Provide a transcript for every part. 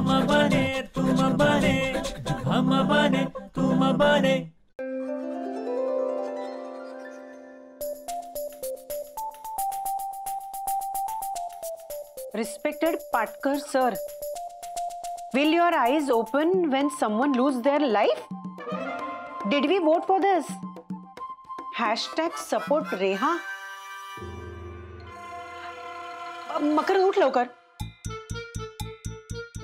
हम बने तुम बने, हम बने तुम बने. Respected Patkar sir, will your eyes open when someone lose their life? Did we vote for this? Hashtag support Reha. Makarand उठ लवकर.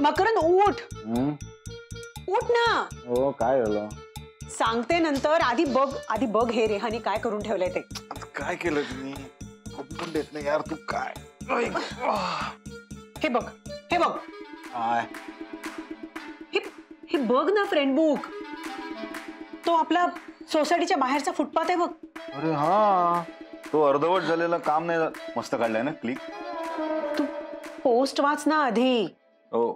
मकरंद उठ. उठ ना. हो काय झालं? सांगते नंतर. आधी बघ हे रेहानी काय करून ठेवलंय ते. काय केलं तुम्ही? पण देत नाही यार तू काय. हे बघ काय हे बघ ना फ्रेंड बुक. तो आपला सोसायटीच्या बाहेरचा फुटपाथ आहे बघ. अरे हा तो अर्धवट झालेला काम नाही मस्त काढलाय ना क्लिक. तू पोस्ट वाच ना आधी. हो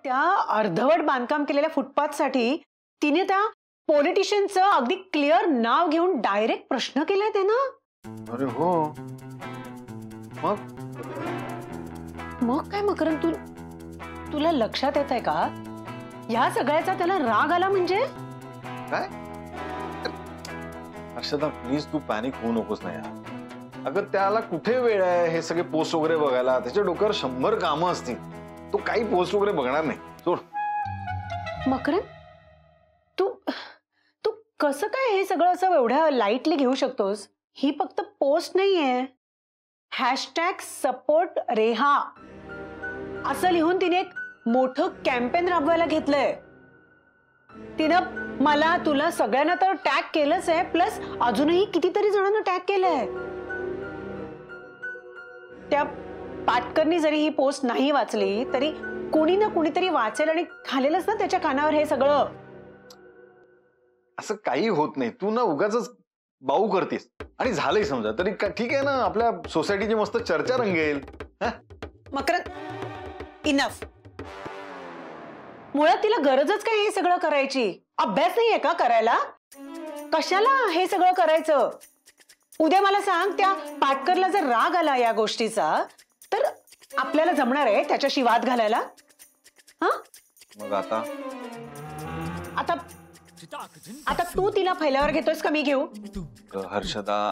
त्या अर्धवट बांधकाम केलेल्या फुटपाथ साठी तिने त्या पॉलिटिशियनचं अगदी क्लिअर नाव घेऊन डायरेक्ट प्रश्न केलाय ते ना. अरे हो मग काय मकरंद तुला लक्षात येत आहे का या सगळ्याचा त्याला राग आला म्हणजे काय? अक्षता प्लीज तू पॅनिक होऊ नकोस ना यार. अगं त्याला कुठे वेळ आहे हे सगळे पोस्ट वगैरे बघायला. त्याच्या डोक्यावर 100 कामं असतील. तो काही पोस्ट वगैरे बघणार नाही. सोड. मकरंद तू कसं काय हे सगळं असं एवढ्या लाईटली घेऊ शकतोस. ही फक्त पोस्ट नाहीये. हॅशटॅग सपोर्ट रेहा असं लिहून तिने एक मोठं कॅम्पेन राबवायला घेतलंय. तिनं मला तुला सगळ्यांना तर टॅग केलंच आहे प्लस अजूनही कितीतरी जणांना टॅग केलंय. त्या पाटकरनी जरी ही पोस्ट नाही वाचली तरी कोणी ना कोणीतरी वाचेल आणि खालेलच ना त्याच्या कानावर हे सगळं. असं काही होत नाही. तू ना उगाच बाऊ करतेस आणि झालंय समजा तरी ठीक आहे ना. आपल्या सोसायटीची मस्त चर्चा रंगेल. मकरंद इनफ. मुळात तिला गरजच काय हे सगळं करायची. अभ्यास नाहीये का करायला. कशाला हे सगळं करायचं. उद्या मला सांग त्या पाटकरला जर राग आला या गोष्टीचा तर आपल्याला जमणार आहे त्याच्याशी वाद घालायला. हा मग आता तू तिला फैल्यावर घेतोयस का मी घेऊ. हर्षदा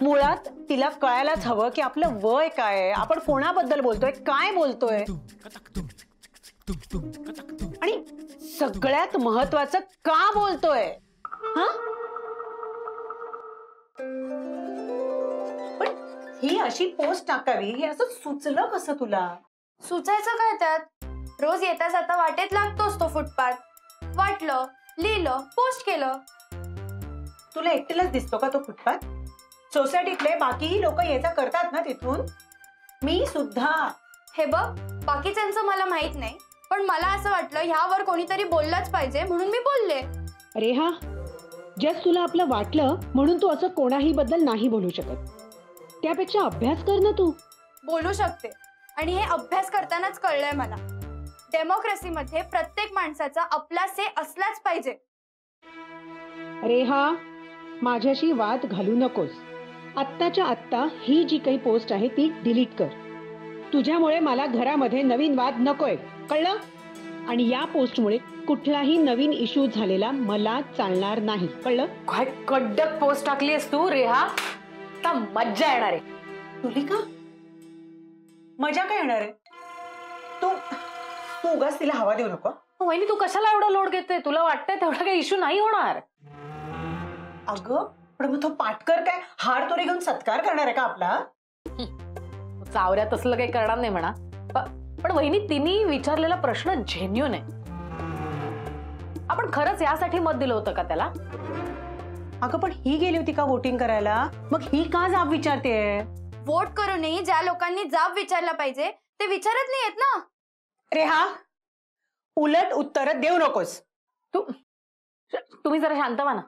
मुळात तिला कळायलाच हवं की आपलं वय काय आहे. आपण कोणाबद्दल बोलतोय काय बोलतोय. आणि सगळ्यात महत्वाचं का बोलतोय. हा पण ही अशी पोस्ट टाकावी हे असं सुचलं कसं तुला. सुचायचं काय त्यात. रोज येता जाता वाटेत लागतोच तो फुटपाथ. वाटलं लिहिलं पोस्ट केलं. तुला एकटीलाच दिसतो का तो फुटपाथ. सोसायटीतले बाकीही लोक यायचा करतात ना तिथून. मी सुद्धा. हे बघ बाकीच्यांचं मला माहित नाही पण मला असं वाटलं ह्यावर कोणीतरी बोललाच पाहिजे म्हणून मी बोलले. अरे हा जस्ट तुला आपलं वाटलं म्हणून तू असं कोणाही बद्दल नाही बोलू शकत. त्यापेक्षा अभ्यास कर ना तू. बोलू शकते आणि हे अभ्यास करतानाच कळलंय मला. डेमोक्रेसीमध्ये प्रत्येक माणसाचा आपला से असलाच पाहिजे. अरे हा माझ्याशी वाद घालू नकोस. आत्ताच्या आत्ता ही जी काही पोस्ट आहे ती डिलीट कर. तुझ्यामुळे मला घरामध्ये नवीन वाद नकोय कळलं. आणि या पोस्टमुळे कुठलाही नवीन इश्यू झालेला मला चालणार नाही कळलं. काय कडक पोस्ट टाकलीस तू रेहा. आता मज्जा येणार आहे. तुलिका मजा काय येणार आहे. तू उगाच तिला हवा देऊ नको. वहिनी तू कशाला एवढा लोड घेते. तुला वाटतंय तेवढा काही इश्यू नाही होणार. अगं पण मग तो पाटकर काय हार तोरी घेऊन सत्कार करणार आहे का आपला. चावऱ्यात असलं काही करणार नाही म्हणा. पण वहिनी तिने विचारलेला प्रश्न जेन्युइन आहे. आपण खरंच यासाठी मत दिलं होतं का त्याला. अगं पण ही गेली होती का वोटिंग करायला. मग ही का जाब विचारते. वोट करूनही ज्या लोकांनी जाब विचारला पाहिजे ते विचारत नाहीयेत ना. रेहा उलट उत्तर देऊ नकोस. तुम्ही जरा शांत व्हा ना.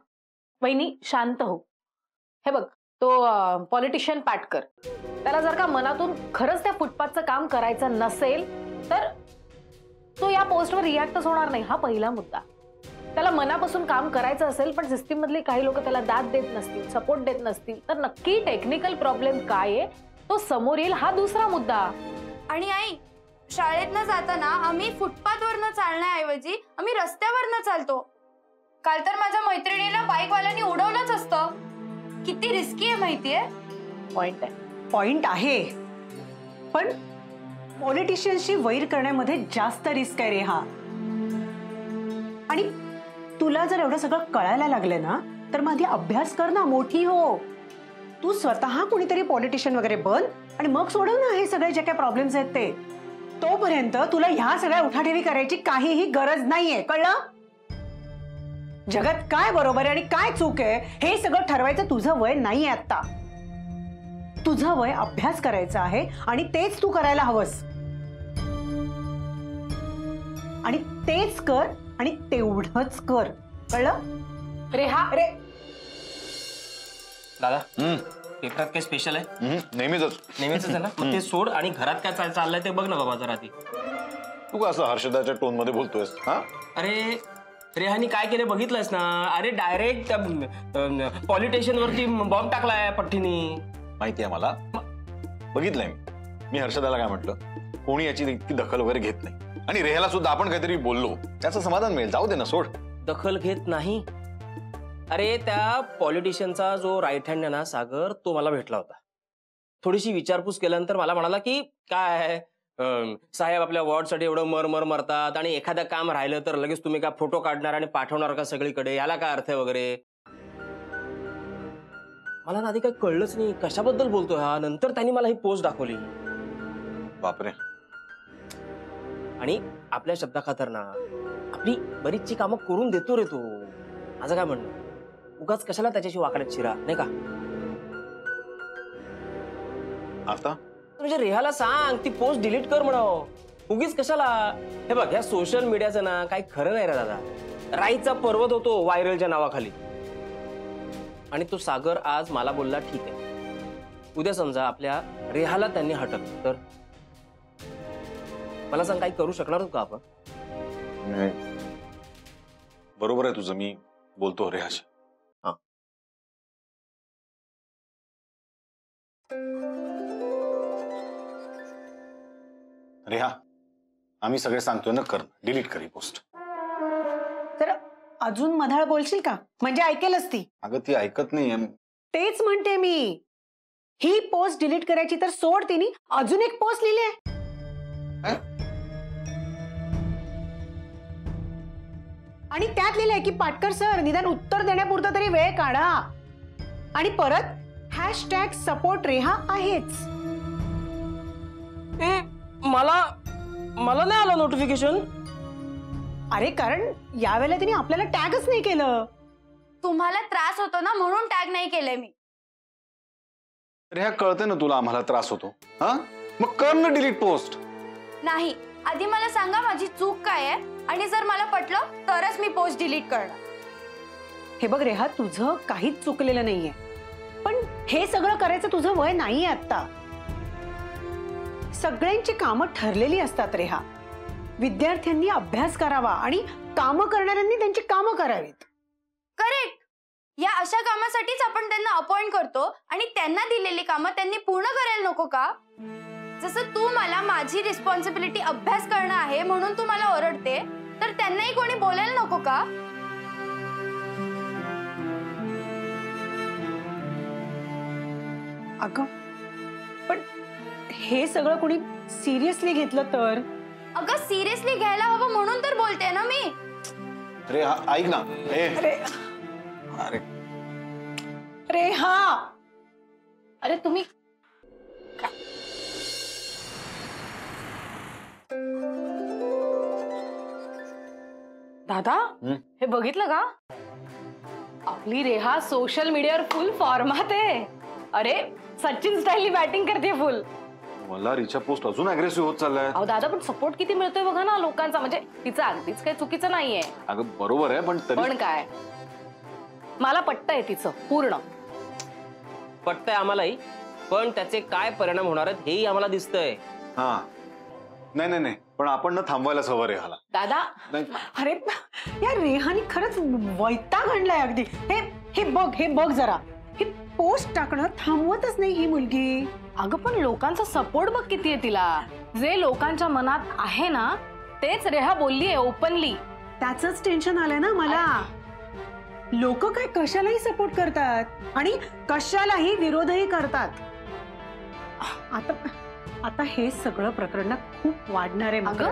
वहिनी शांत हो. हे बघ तो पॉलिटिशियन पाटकर त्याला जर का मनातून खरंच त्या फुटपाथचं काम करायचं नसेल तर तो या पोस्टवर रिॲक्टच होणार नाही. हा पहिला मुद्दा. त्याला मनापासून काम करायचं असेल पण सिस्टीम मधले काही लोक त्याला दाद देत नसतील सपोर्ट देत नसतील तर नक्की टेक्निकल प्रॉब्लेम काय आहे तो समोर येईल. हा दुसरा मुद्दा. आणि आई शाळेतनं जाताना आम्ही फुटपाथवरनं चालण्याऐवजी आम्ही रस्त्यावरनं चालतो. काल तर माझ्या मैत्रिणीला बाईकवाल्यांनी उडवलंच असतं. किती रिस्की आहे माहितीये. पॉइंट आहे, पण पॉलिटिशियन्सची वैर करण्यामध्ये जास्त रिस्क आहे रेहा. आणि तुला जर एवढं सगळं कळायला लागलं ना तर मग आधी अभ्यास कर ना, मोठी हो. तू स्वतः कोणीतरी पॉलिटिशियन वगैरे बन आणि मग सोडव ना हे सगळे जे काही प्रॉब्लेम्स आहेत ते. तोपर्यंत तुला ह्या सगळ्या उठाठेवी करायची काहीही गरज नाहीये, कळलं? जगात काय बरोबर आहे आणि काय चूक आहे हे सगळं ठरवायचं तुझं वय नाहीये आता. तुझं वय अभ्यास करायचं आहे आणि तेच तू करायला हवंस. आणि तेच कर आणि तेवढंच कर, कळलं? रेहा अरे दादा पेपरात काय स्पेशल आहे? नेहमीच. नेहमीच आहे ना. मग ते सोड आणि घरात काय चाललंय ते बघ ना बाबा जरा. ती तू का असं हर्षदाच्या टोन मध्ये बोलतोयस? हा, अरे रेहानी काय केलं बघितलंस ना? अरे डायरेक्ट पॉलिटिशियन वरती बॉम्ब टाकलाय पठ्ठीनी. माहिती आहे मला, बघितलंय मी हर्षदाला काय म्हटलं, कोणी याची इतकी दखल वगैरे घेत नाही. आणि रेहाला सुद्धा आपण काहीतरी बोललो, त्याचं समाधान मिळेल. जाऊ दे ना, सोड. दखल घेत नाही? अरे त्या पॉलिटिशियनचा जो राईट हँड आहे ना सागर, तो मला भेटला होता. थोडीशी विचारपूस केल्यानंतर मला म्हणाला की काय साहेब आपल्या वॉर्डसाठी एवढं मर मरतात आणि एखादं काम राहिलं तर लगेच तुम्ही काय फोटो काढणार आणि पाठवणार का सगळीकडे, याला काय अर्थ आहे वगैरे. मला ना आधी काही कळलंच नाही कशाबद्दल बोलतोय हा. नंतर त्यांनी मला ही पोस्ट दाखवली. बापरे. आणि आपल्या शब्दाखातर ना आपली बरीचशी कामं करून देतो रे तो. माझं काय म्हणणं, उगाच कशाला त्याच्याशी वाकड्यात शिरा, नाही का? आता म्हणजे रेहाला सांग ती पोस्ट डिलीट कर म्हणावं, उगीच कशाला. हे बघ, ह्या सोशल मीडियाचं ना काही खरं नाही रे दादा. राईचा पर्वत होतो व्हायरलच्या नावाखाली. आणि तो सागर आज मला बोलला ठीक आहे, उद्या समजा आपल्या रेहाला त्यांनी हटकलं तर मला सांग काही करू शकणार का आपण? बरोबर आहे तुझं, मी बोलतो रेहाशी. हा. रेहा, आम्ही सगळे सांगतोय ना, कर, डिलीट कर ही पोस्ट. तर अजून मधाळ बोलशील का? म्हणजे ऐकेलच ती. अगं ती ऐकत नाहीये. तेच म्हणते मी, ही पोस्ट डिलीट करायची तर सोड, तिने अजून एक पोस्ट लिहिली आहे. आणि त्यात लिहिलंय की पाटकर सर निदान उत्तर देण्यापुरतं तरी वेळ काढा. आणि परत #सपोर्ट रेहा आहेच. मला नाही आलं नोटिफिकेशन. अरे कारण यावेळेला तिने आपल्याला टॅगच नाही केलं. तुम्हाला त्रास होतो ना म्हणून टॅग नाही केलंय मी. रेहा, कळते ना तुला आम्हाला त्रास होतो. हा, मग कर ना डिलीट पोस्ट. नाही, आधी मला सांगा माझी चूक काय आहे आणि जर मला पटलं तरच मी पोस्ट डिलीट करणार. हे बघ रेहा, तुझं काहीच चुकलेलं नाहीये, पण हे सगळं करायचं तुझं वय नाहीये आता. सगळ्यांची कामं ठरलेली असतात रेहा. विद्यार्थ्यांनी अभ्यास करावा आणि कामं करणाऱ्यांनी त्यांची कामं करावीत. करेक्ट. या अशा कामासाठीच आपण त्यांना अपॉइंट करतो आणि त्यांना दिलेली कामं त्यांनी पूर्ण करायला नको का? जसं तू मला माझी रिस्पॉन्सिबिलिटी अभ्यास करणं आहे म्हणून तू मला ओरडते, तर त्यांनाही कोणी बोलायला नको का? अगं पण हे सगळं कोणी सिरियसली घेतलं तर? अगं सिरियसली घ्यायला हवं म्हणून तर बोलते ना मी. रेहा ऐक ना. अरे अरे रेहा, अरे तुम्ही दादा हे बघितलं का? आपली रेहा सोशल मीडियावर फुल फॉर्मात आहे. अरे सचिन स्टाईलनी बॅटिंग करते फुल. मला रिचा पोस्ट अजून अग्रेसिव्ह होत चाललाय. अहो दादा पण सपोर्ट किती मिळतोय बघा ना लोकांचा. म्हणजे तिचं अगदीच काही चुकीचं नाहीये. अगं बरोबर आहे, पण पण काय, मला पटतंय तिचं पूर्ण. पटतंय आम्हालाही, पण त्याचे काय परिणाम होणार आहेत हेही आम्हाला दिसतंय. हा, नाही, पण आपण ना थांबवायलाच हवं रेहाला. दादा अरे या रेहानी खरंच वैताग आणलाय अगदी. हे बघ जरा, ही पोस्ट टाकणं थांबवतच नाही ही मुलगी. अगं पण लोकांचा सपोर्ट बघ किती आहे तिला. जे लोकांच्या मनात आहे ना तेच रेहा बोललीये ओपनली. त्याचंच टेन्शन आलंय ना मला. लोक काय कशालाही सपोर्ट करतात आणि कशालाही विरोधही करतात. आता आता हे सगळं प्रकरण ना खूप वाढणार आहे. मग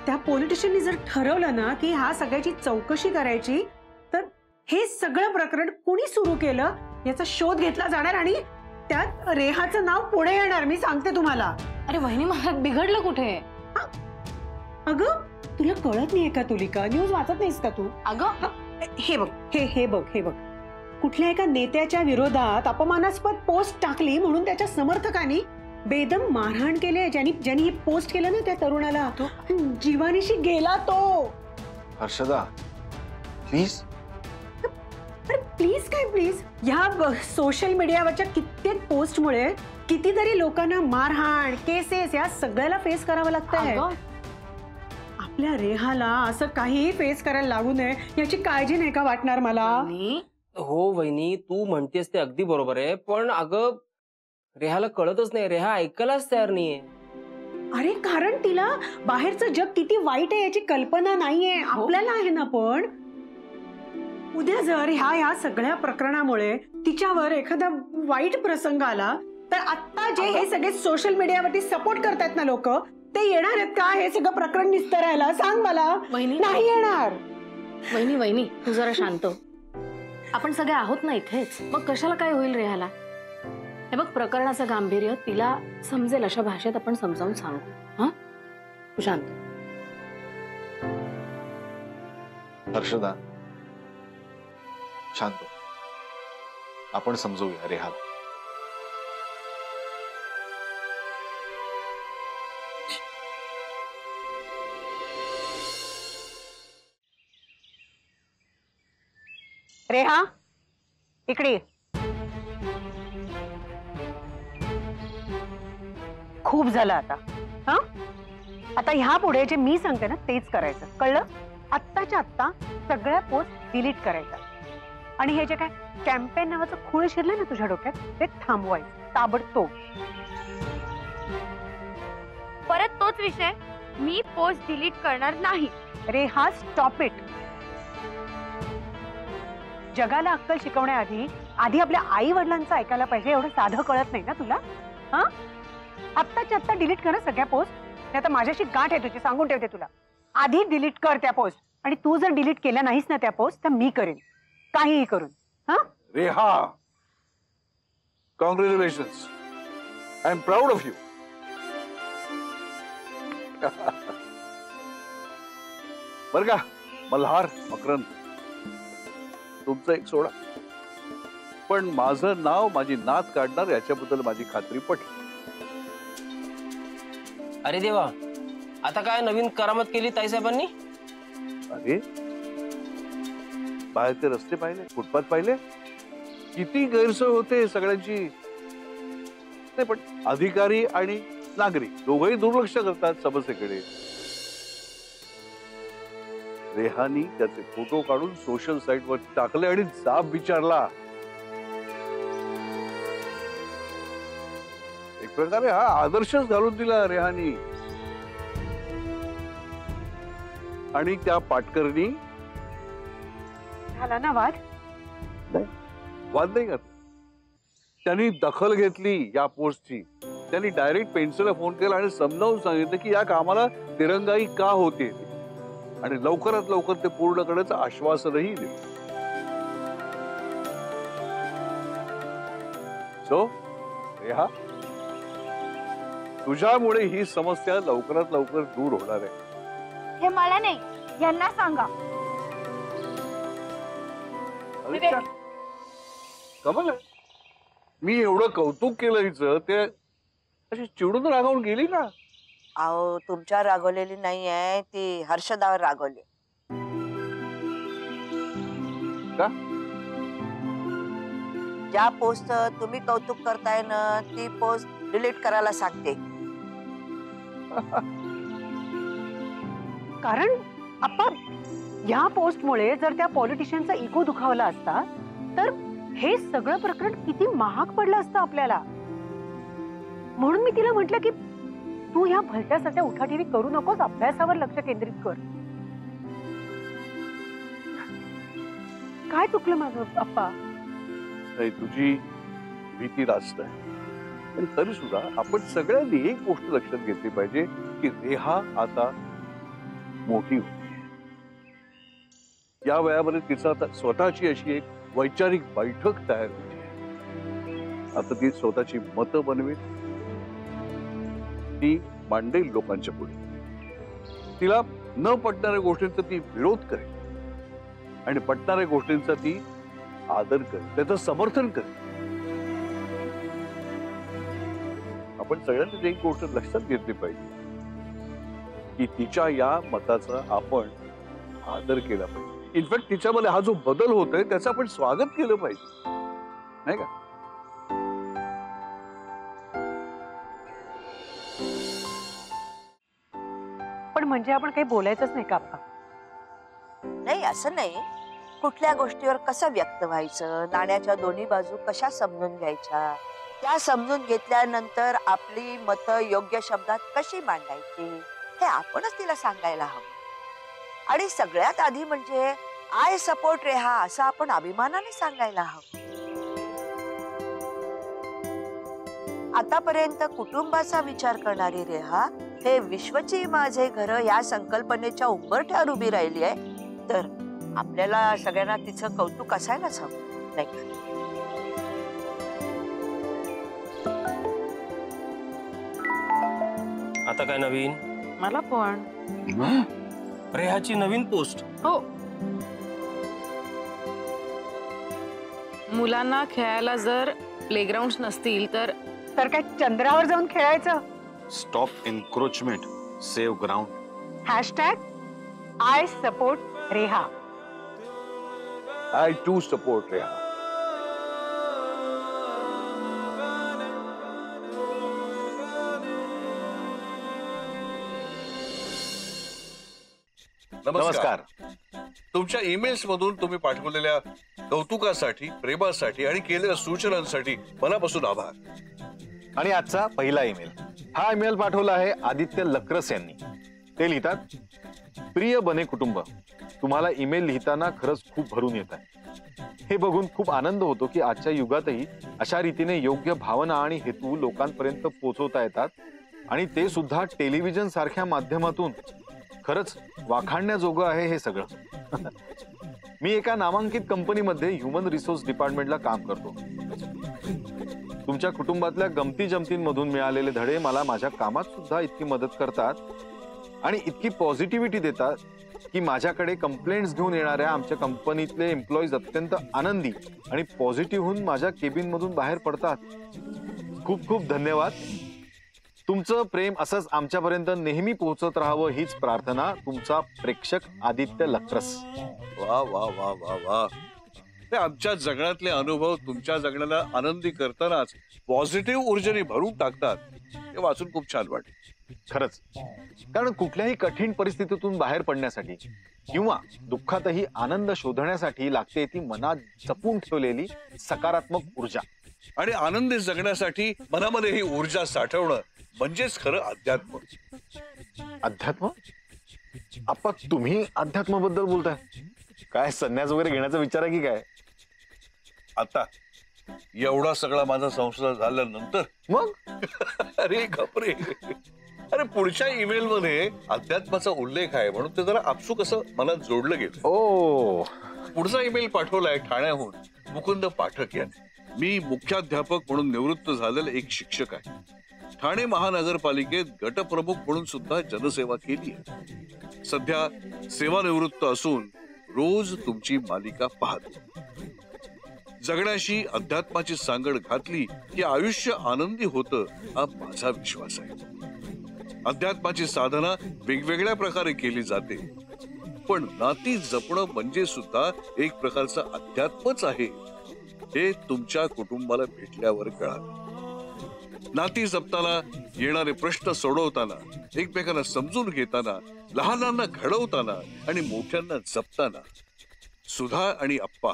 त्या पॉलिटिशियननी जर ठरवलं ना की ह्या सगळ्याची चौकशी करायची, तर हे सगळं प्रकरण कुणी सुरू केलं याचा शोध घेतला जाणार आणि त्यात रेहाचं नाव पुढे येणार. मी सांगते तुम्हाला. अरे वहिनी, मला बिघडलं कुठे? अगं तुला कळत नाहीये का तुलिका? न्यूज वाचत नाहीस का तू? अगं हे बघ, हे बघ, कुठल्या एका नेत्याच्या विरोधात अपमानास्पद पोस्ट टाकली म्हणून त्याच्या समर्थकांनी बेदम मारहाण केले. ज्यांनी ही पोस्ट केलं ना त्या तरुणाला, तो जीवानीशी गेला तो. हर्षदा प्लीज. अरे प्लीज काय प्लीज? ह्या सोशल मीडियावरच्या कित्येक पोस्टमुळे कितीतरी लोकांना मारहाण, केसेस या सगळ्याला फेस करावं लागतंय. आपल्या रेहाला असं काही फेस करायला लागू नये याची काळजी नाही का वाटणार मला? हो वहिनी, तू म्हणतेस ते अगदी बरोबर आहे, पण अगं रेहाला कळतच नाही. रेहा ऐकायलाच तयार नाहीये. अरे कारण तिला बाहेरचं जग किती वाईट आहे याची कल्पना नाहीये. आपल्याला आहे ना. पण उद्या जर ह्या सगळ्या प्रकरणामुळे तिच्यावर एखादा वाईट प्रसंग आला तर आता जे हे सगळे सोशल मीडियावरती सपोर्ट करतात ना लोक, ते येणार आहेत का हे सगळं प्रकरण निस्तरायला? सांग मला. नाही येणार. वहिनी तू जरा शांत. आपण सगळे आहोत ना इथेच, मग कशाला काय होईल रेहाला? हे बघ, प्रकरणाचं गांभीर्य तिला समजेल अशा भाषेत आपण समजावून सांगू. हा, तू शांत. हर्षदा शांत हो. आपण समजूया रेहाला. रेहा इकडे ये. खूप झालं आता. हा, आता ह्या पुढे जे मी सांगते ना तेच करायचं, कळलं? आत्ताच्या आत्ता सगळ्या पोस्ट डिलीट करायच्या आणि हे जे काय कॅम्पेन नावाचं खूळ शिरलं ना तुझ्या डोक्यात ते थांबवायचं ताबडतोब. परत तोच विषय, मी पोस्ट डिलीट करणार नाही. रेहा स्टॉप इट. जगाला अक्कल शिकवण्याआधी आपल्या आई वडिलांचं ऐकायला पाहिजे. एवढं साधं कळत नाही ना तुला? हा, आत्ताच्या आत्ता डिलीट कर सगळ्या पोस्ट. नाही आता माझ्याशी गाठ आहे तुझी, सांगून ठेवते तुला. आधी डिलीट कर त्या पोस्ट, आणि तू जर डिलीट केल्या नाहीस ना त्या पोस्ट तर मी करेन काहीही करून. हा Reha, congratulations. I am proud of you. बर का मल्हार, मकरंद, तुमचं एक सोडा, पण माझं नाव माझी नात काढणार याच्याबद्दल माझी खात्री पटली. अरे देवा, आता काय नवीन करामत केली ताईसाहेबांनी? अरे बाहेरचे रस्ते पाहिले, फुटपाथ पाहिले, किती गैरसोय होते सगळ्यांची. नाही पण अधिकारी आणि नागरिक दोघंही दुर्लक्ष करतात समस्येकडे. रेहानी त्याचे फोटो काढून सोशल साईटवर टाकले आणि जाब विचारला. एक प्रकारे हा आदर्शच घालून दिला रेहानी. आणि त्या पाटकरनी झाला ना वाद? वाद नाही करत. त्यांनी दखल घेतली या पोस्टची. त्यांनी डायरेक्ट पेन्सिलला फोन केला आणि समजावून सांगितलं की या कामाला दिरंगाई का होते आणि लवकरात लवकर ते पूर्ण करण्याचं आश्वासनही दिलं. सो रेहा, तुझ्यामुळे ही समस्या लवकरात लवकर दूर होणार आहे. हे मला नाही, यांना सांगा. कमाल आहे. मी एवढं कौतुक केलं हिचं, ते अशी चिडून रागावून गेली ना. अहो, तुमच्यावर रागवलेली नाही आहे ती, हर्षदावर रागवली. का? ज्या पोस्ट तुम्ही कौतुक करताय ना ती पोस्ट डिलीट करायला सांगते. कारण आपण या पोस्टमुळे जर त्या पॉलिटिशियनचा इगो दुखावला असता तर हे सगळं प्रकरण किती महाग पडलं असतं आपल्याला. म्हणून मी तिला म्हटलं की तू ह्या भलत्यासारख्या उठाठेवी करू नकोस, अभ्यासावर लक्ष केंद्रित कर. काय चुकलं माझं अप्पा? नाही, तुझी भीती रास्त आहे, पण तरी सुद्धा आपण सगळ्यांनी एक गोष्ट लक्षात घेतली पाहिजे की रेहा आता मोठी होती. या वयामध्ये तिचा आता स्वतःची अशी एक वैचारिक बैठक तयार होती. आता ती स्वतःची मतं बनवेल, ती मांडेल लोकांच्या पुढे. तिला न पटणाऱ्या गोष्टींचा ती विरोध करेल आणि पटणाऱ्या गोष्टींचा ती आदर करेल, त्याचं समर्थन करेल. आपण सगळ्यांनी एक गोष्ट लक्षात घेतली पाहिजे की तिच्या या मताचा आपण आदर केला पाहिजे. इनफॅक्ट तिच्यामध्ये हा जो बदल होतोय त्याचं आपण स्वागत केलं पाहिजे, नाही का? पण म्हणजे आपण काही बोलायचंच नाही का अप्पा? नाही, असं नाही. कुठल्या गोष्टीवर कसं व्यक्त व्हायचं, नाण्याच्या दोन्ही बाजू कशा समजून घ्यायच्या, त्या समजून घेतल्यानंतर आपली मतं योग्य शब्दात कशी मांडायची हे आपणच तिला सांगायला हवं. आणि सगळ्यात आधी म्हणजे आय सपोर्ट रेहा असं आपण अभिमानाने सांगायला हवं. आतापर्यंत कुटुंबाचा विचार करणारी रेहा हे विश्वची माझे घर या संकल्पनेच्या उंबरठ्यावर उभी राहिली आहे, तर आपल्याला सगळ्यांना तिचं कौतुक असायलाच हवं, नाही का? आता काय नवीन? मला पण रेहाची नवीन पोस्ट. हो, मुलांना खेळायला जर प्लेग्राऊंड नसतील तर काय चंद्रावर जाऊन खेळायचं? Stop encroachment, save ground. Hashtag I support Reha. I too support Reha. नमस्कार. तुमच्या ईमेल्स मधून तुम्ही पाठवलेल्या कौतुकासाठी, प्रेमासाठी आणि केलेल्या सूचनांसाठी मनापासून आभार. आणि आजचा पहिला ईमेल, हा ईमेल पाठवला आहे आदित्य लक्रस यांनी. ते लिहितात, प्रिय बने कुटुंब, तुम्हाला ईमेल लिहिताना खरंच खूप भरून येत आहे. हे बघून खूप आनंद होतो की आजच्या युगातही अशा रीतीने योग्य भावना आणि हेतू लोकांपर्यंत पोहोचवता येतात, आणि ते सुद्धा टेलिव्हिजन सारख्या माध्यमातून. खरंच वाखाणण्याजोगं आहे हे सगळं. मी एका नामांकित कंपनीमध्ये ह्युमन रिसोर्स डिपार्टमेंटला काम करतो. तुमच्या कुटुंबातल्या गमती जमतींमधून मिळालेले धडे मला माझ्या कामात सुद्धा इतकी मदत करतात आणि इतकी पॉझिटिव्हिटी देतात की माझ्याकडे कंप्लेंट्स घेऊन येणाऱ्या आमच्या कंपनीतले एम्प्लॉईज अत्यंत आनंदी आणि पॉझिटिव्ह होऊन माझ्या केबिन मधून बाहेर पडतात. खूप खूप धन्यवाद. तुमचं प्रेम असंच आमच्यापर्यंत नेहमी पोहोचत राहावं हीच प्रार्थना. तुमचा प्रेक्षक आदित्य लक्रस. वा वा वा वा वा. ते आमच्या जगण्यातले अनुभव तुमच्या जगण्याला आनंदी करतानाच पॉझिटिव्ह ऊर्जेने भरून टाकतात. हे वाचून खूप छान वाटलं. खरंच, कारण कुठल्याही कठीण परिस्थितीतून बाहेर पडण्यासाठी किंवा दुःखातही आनंद शोधण्यासाठी लागते ती मनात जपून ठेवलेली सकारात्मक ऊर्जा. आणि आनंदी जगण्यासाठी मनामध्ये ही ऊर्जा साठवणं म्हणजेच खरं अध्यात्म. अध्यात्म? आप्पा, तुम्ही अध्यात्माबद्दल बोलताय? काय संन्यास वगैरे घेण्याचा विचार आहे की काय? आता एवढा सगळा माझा संसार झाल्यानंतर मग अरे घपरे, अरे पुढच्या ईमेल मध्ये अध्यात्माचा उल्लेख आहे म्हणून ते जरा आपसूक असं मनात जोडलं गेलं. ओ, पुढचा ईमेल पाठवलाय ठाण्याहून मुकुंद पाठक यांनी. मी मुख्याध्यापक म्हणून निवृत्त झालेले एक शिक्षक आहे. ठाणे महानगरपालिकेत गटप्रमुख म्हणून सुद्धा जनसेवा केली आहे. सध्या सेवानिवृत्त असून रोज तुमची मालिका पाहतो. जगण्याशी अध्यात्माची सांगड घातली की आयुष्य आनंदी होतं हा माझा विश्वास आहे. अध्यात्माची साधना वेगवेगळ्या प्रकारे केली जाते, पण नाती जपणं म्हणजे सुद्धा एक प्रकारचं अध्यात्मच आहे हे तुमच्या कुटुंबाला भेटल्यावर कळालं. नाती जपताना, येणारे प्रश्न सोडवताना, एकमेकांना समजून घेताना, लहानांना घडवताना आणि मोठ्यांना जपताना सुधा आणि अप्पा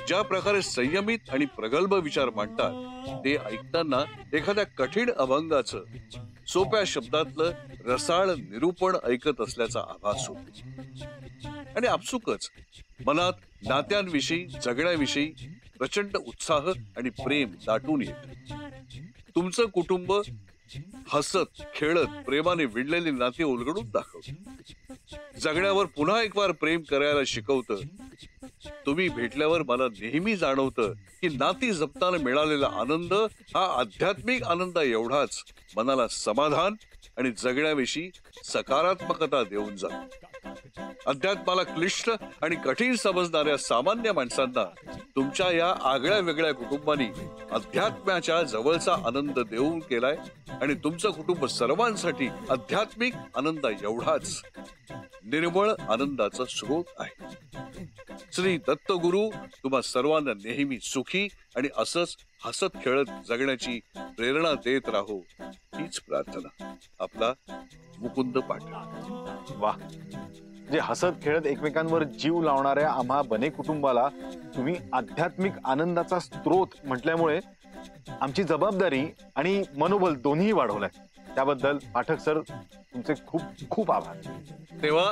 ज्या प्रकारे संयमित आणि प्रगल्भ विचार मांडतात ते ऐकताना एखाद्या कठीण अभंगाचं सोप्या शब्दातलं रसाळ निरूपण ऐकत असल्याचा आभास होतो आणि आपसुकच मनात नात्यांविषयी जगण्याविषयी प्रचंड उत्साह आणि प्रेम दाटून येत. तुमचं कुटुंब हसत खेळत प्रेमाने विणलेली नाती उलगडून दाखवतं. जगण्यावर पुन्हा एक वार प्रेम करायला शिकवतं. तुम्ही भेटल्यावर मला नेहमी जाणवतं की नाती जपताना मिळालेला आनंद हा आध्यात्मिक आनंद एवढाच मनाला समाधान आणि जगण्याविषयी सकारात्मकता देऊन जातो. अध्यात्माला क्लिष्ट आणि कठीण समजणाऱ्या सामान्य माणसांना तुमच्या या आगळ्या वेगळ्या कुटुंबानी अध्यात्माच्या जवळचा आनंद देऊन केलाय आणि तुमचं कुटुंब सर्वांसाठी आध्यात्मिक आनंद एवढाच निर्मळ आनंदाचा स्रोत आहे. श्री दत्तगुरु तुम्हा सर्वांना नेहमी सुखी आणि असंच हसत खेळत जगण्याची प्रेरणा देत राहो हीच प्रार्थना. आपला मुकुंद पाटील. वा, जे हसत खेळत एकमेकांवर जीव लावणाऱ्या आम्हा बने कुटुंबाला तुम्ही आध्यात्मिक आनंदाचा स्रोत म्हटल्यामुळे आमची जबाबदारी आणि मनोबल दोन्ही वाढवलंय. त्याबद्दल पाठक सर तुमचे खूप खूप आभार. तेव्हा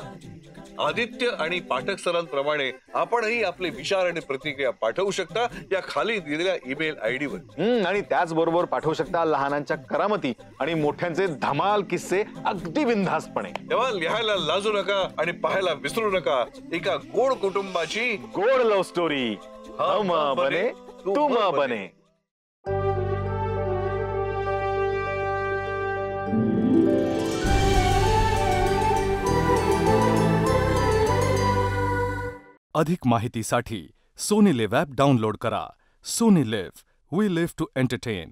आदित्य आणि पाठक सरांप्रमाणे आपणही आपले विचार आणि प्रतिक्रिया पाठवू शकता या खाली दिलेल्या ईमेल आयडी वर. आणि त्याचबरोबर पाठवू शकता लहानांच्या करामती आणि मोठ्यांचे धमाल किस्से अगदी बिनधास्तपणे. तेव्हा लिहायला लाजू नका आणि पाहायला विसरू नका एका गोड कुटुंबाची गोड लव्ह स्टोरी. हम बने तुम बने. अधिक माहितीसाठी सोनी लिव्ह ॲप डाउनलोड करा. Sony LIV, we live to entertain.